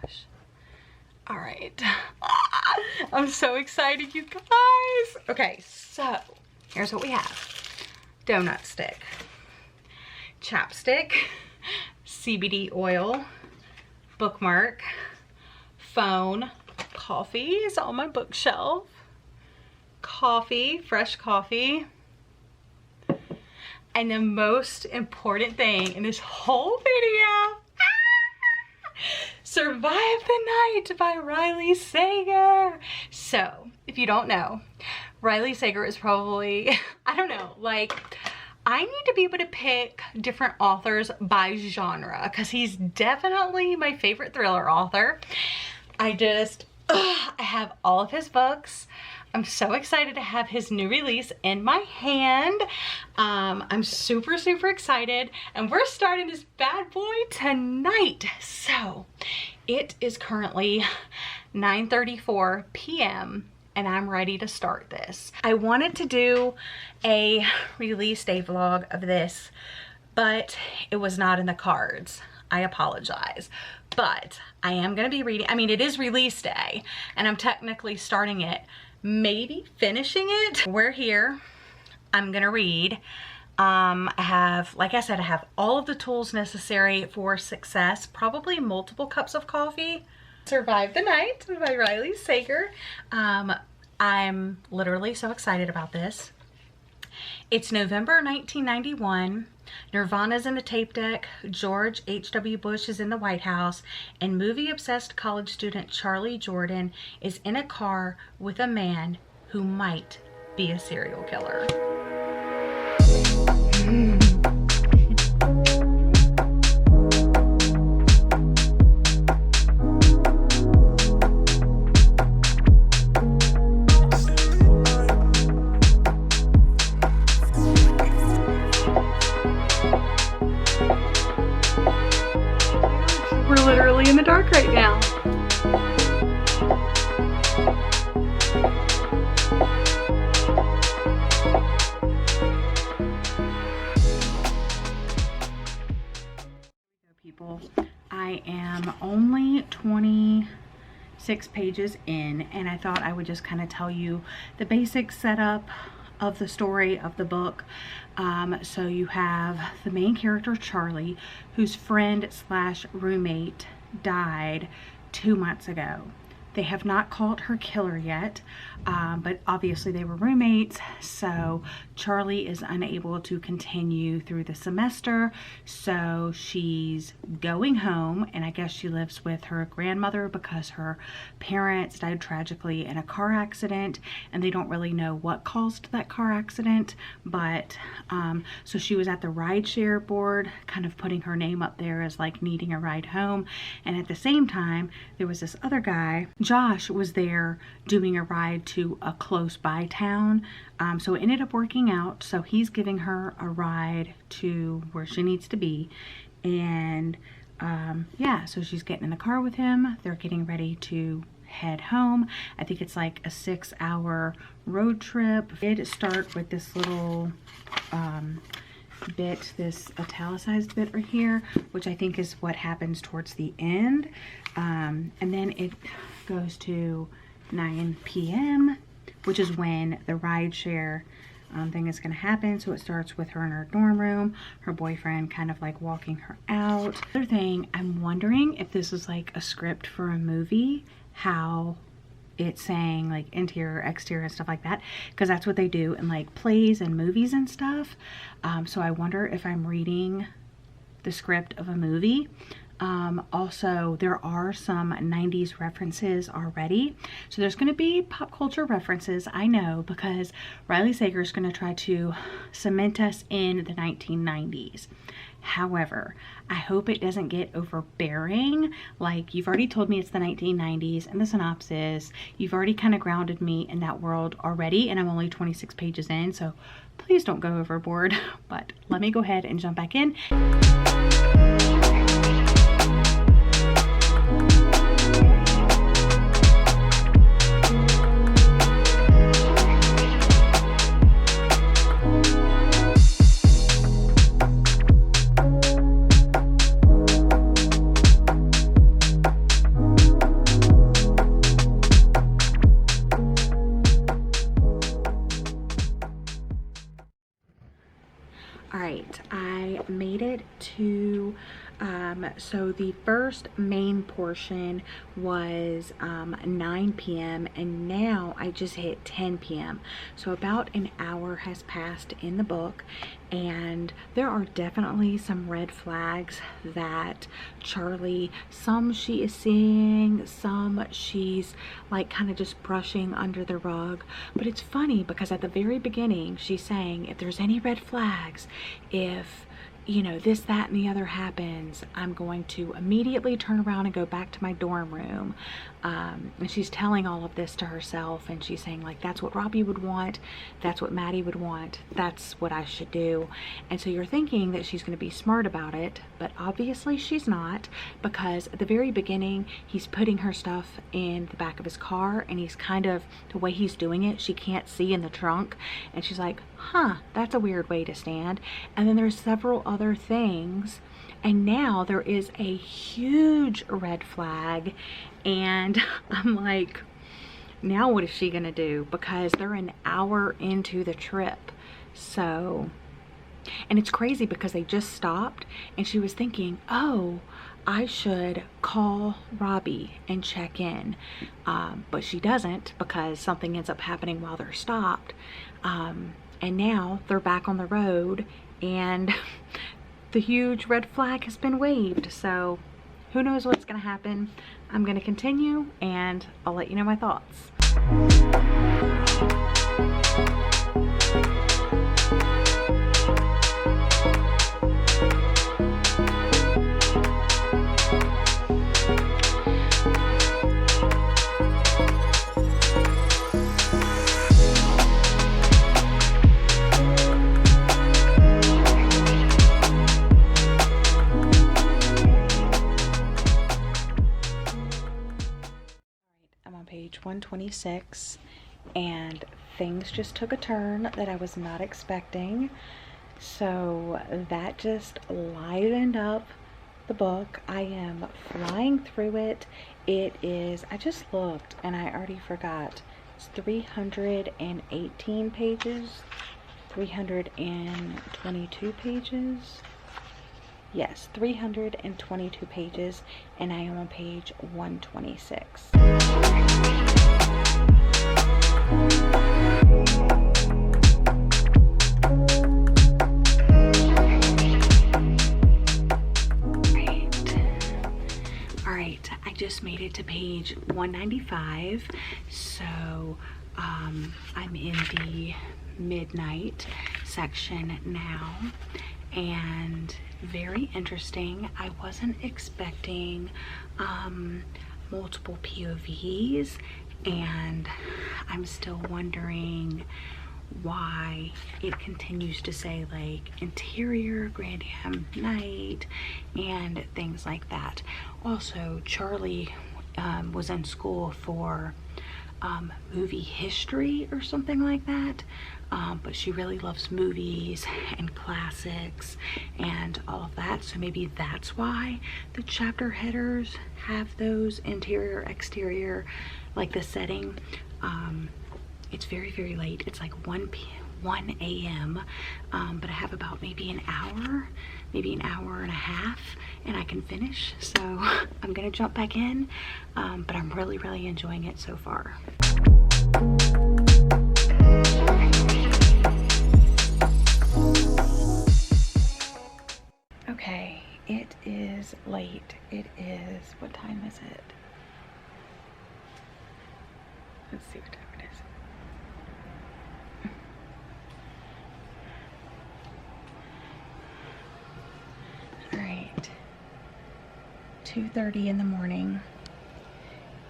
gosh. All right. I'm so excited, you guys. Okay, so here's what we have. Donut stick, chapstick, CBD oil, bookmark, phone, coffee is on my bookshelf, coffee, fresh coffee, and the most important thing in this whole video, Survive the Night by Riley Sager. So, if you don't know, Riley Sager is probably, I don't know, like, I need to be able to pick different authors by genre because he's definitely my favorite thriller author. I have all of his books. I'm so excited to have his new release in my hand. I'm super, super excited. And we're starting this bad boy tonight. So it is currently 9:34 p.m. and I'm ready to start this. I wanted to do a release day vlog of this, but it was not in the cards. I apologize, but I am gonna be reading. I mean, it is release day and I'm technically starting it, maybe finishing it. We're here. I'm gonna read. I have, like I said, I have all of the tools necessary for success, probably multiple cups of coffee. Survive the Night by Riley Sager. I'm literally so excited about this. It's November 1991. Nirvana's in the tape deck, George H.W. Bush is in the White House, and movie-obsessed college student Charlie Jordan is in a car with a man who might be a serial killer. We're literally in the dark right now. People, I am only 26 pages in, and I thought I would just kind of tell you the basic setup of the story of the book. So you have the main character Charlie, whose friend slash roommate died 2 months ago. They have not caught her killer yet, but obviously they were roommates, so Charlie is unable to continue through the semester, so she's going home, and I guess she lives with her grandmother because her parents died tragically in a car accident, and they don't really know what caused that car accident, but so she was at the rideshare board, kind of putting her name up there as like needing a ride home, and at the same time, there was this other guy, Josh, was there doing a ride to a close by town, so it ended up working out. So he's giving her a ride to where she needs to be, and yeah, so she's getting in the car with him. They're getting ready to head home. I think it's like a 6-hour road trip. It did start with this little bit, this italicized bit right here, which I think is what happens towards the end, and then it goes to 9 p.m., which is when the rideshare thing is going to happen. So it starts with her in her dorm room, her boyfriend kind of like walking her out. Other thing, I'm wondering if this is like a script for a movie, how it's saying like interior, exterior, and stuff like that, because that's what they do in like plays and movies and stuff. So I wonder if I'm reading the script of a movie. Also, there are some 90s references already, so there's going to be pop culture references, I know, because Riley Sager is going to try to cement us in the 1990s. However, I hope it doesn't get overbearing. Like, you've already told me it's the 1990s and the synopsis. You've already kind of grounded me in that world already, and I'm only 26 pages in, so please don't go overboard. But let me go ahead and jump back in. So the first main portion was 9 p.m. and now I just hit 10 p.m. So about an hour has passed in the book, and there are definitely some red flags that Charlie, some she is seeing, some she's like kind of just brushing under the rug. But it's funny because at the very beginning she's saying, if there's any red flags, if you know, this, that, and the other happens, I'm going to immediately turn around and go back to my dorm room. And she's telling all of this to herself, and she's saying like, that's what Robbie would want, that's what Maddie would want, that's what I should do. And so you're thinking that she's going to be smart about it, but obviously she's not, because at the very beginning he's putting her stuff in the back of his car, and he's kind of, the way he's doing it, she can't see in the trunk, and she's like, huh, that's a weird way to stand. And then there's several other things, and now there is a huge red flag, and I'm like, now what is she gonna do? Because they're an hour into the trip. So, and it's crazy because they just stopped, and she was thinking, oh, I should call Robbie and check in, but she doesn't, because something ends up happening while they're stopped. And now they're back on the road, and the huge red flag has been waved. So who knows what's going to happen. I'm going to continue, and I'll let you know my thoughts. Page 126, and things just took a turn that I was not expecting, so that just livened up the book. I am flying through it. It is, I just looked and I already forgot, it's 318 pages, 322 pages. Yes, 322 pages, and I am on page 126. Alright, I just made it to page 195, so I'm in the midnight section now, and very interesting. I wasn't expecting multiple POVs, and I'm still wondering why it continues to say like interior, grand am night, and things like that. Also, Charlie was in school for movie history or something like that, but she really loves movies and classics and all of that, so maybe that's why the chapter headers have those interior, exterior, like the setting. It's very, very late. It's like 1 a.m. But I have about maybe an hour and a half, and I can finish. So I'm gonna jump back in, but I'm really, really enjoying it so far. Okay, it is late. It is, what time is it? Let's see what time it is. All right, 2:30 in the morning.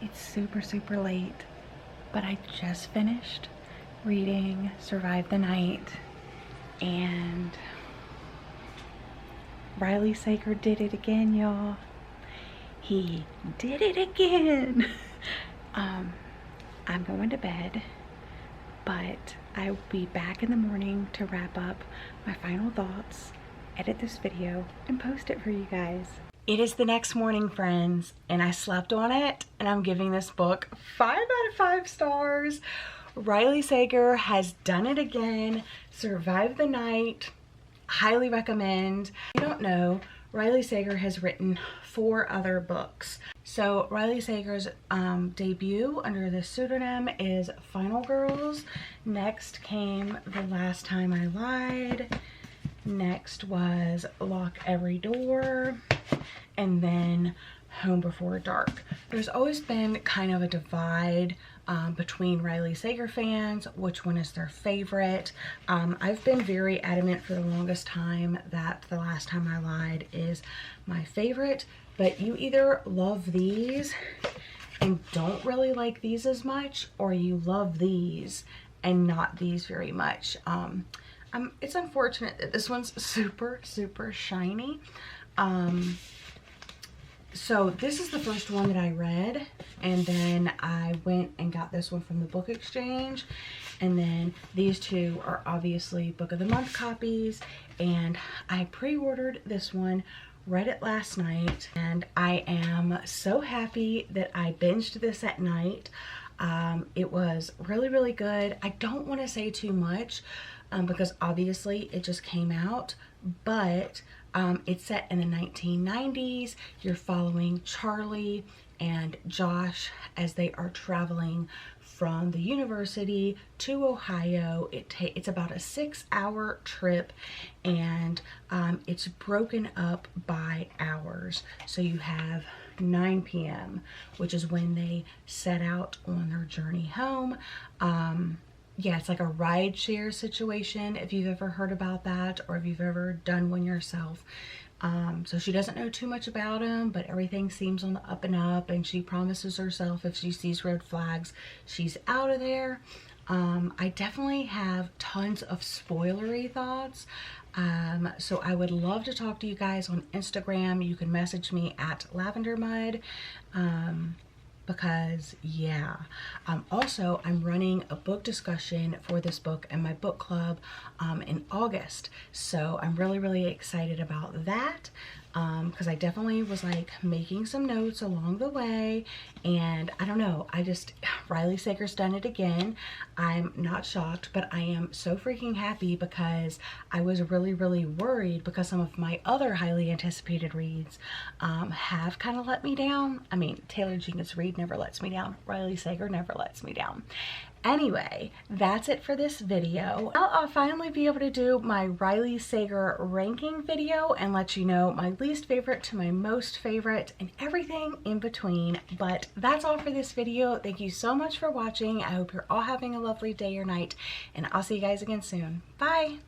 It's super, super late, but I just finished reading Survive the Night, and Riley Sager did it again, y'all. He did it again. I'm going to bed, but I will be back in the morning to wrap up my final thoughts, edit this video, and post it for you guys. It is the next morning, friends, and I slept on it, and I'm giving this book 5 out of 5 stars. Riley Sager has done it again. Survive the Night. Highly recommend. If you don't know, Riley Sager has written 4 other books. So Riley Sager's debut under this pseudonym is Final Girls. Next came The Last Time I Lied. Next was Lock Every Door. And then Home Before Dark. There's always been kind of a divide between Riley Sager fans, which one is their favorite. I've been very adamant for the longest time that The Last Time I Lied is my favorite, but you either love these and don't really like these as much, or you love these and not these very much. It's unfortunate that this one's super, super shiny. So this is the first one that I read, and then I went and got this one from the book exchange, and then these 2 are obviously book of the month copies, and I pre-ordered this one, read it last night, and I am so happy that I binged this at night. It was really, really good. I don't want to say too much because obviously it just came out, but it's set in the 1990s. You're following Charlie and Josh as they are traveling from the university to Ohio. It's about a 6-hour trip, and it's broken up by hours. So you have 9 p.m., which is when they set out on their journey home. Yeah, it's like a ride share situation, if you've ever heard about that, or if you've ever done one yourself. So she doesn't know too much about him, but everything seems on the up and up, and she promises herself if she sees red flags, she's out of there. I definitely have tons of spoilery thoughts. So I would love to talk to you guys on Instagram. You can message me at @lavendermud. Because yeah, also I'm running a book discussion for this book in my book club in August, so I'm really, really excited about that, because I definitely was like making some notes along the way, and I don't know, Riley Sager's done it again. I'm not shocked, but I am so freaking happy, because I was really, really worried because some of my other highly anticipated reads have kind of let me down. I mean, Taylor Jenkins Reid never lets me down. Riley Sager never lets me down. Anyway, that's it for this video. I'll finally be able to do my Riley Sager ranking video and let you know my least favorite to my most favorite and everything in between. But that's all for this video. Thank you so much for watching. I hope you're all having a lovely day or night, and I'll see you guys again soon. Bye!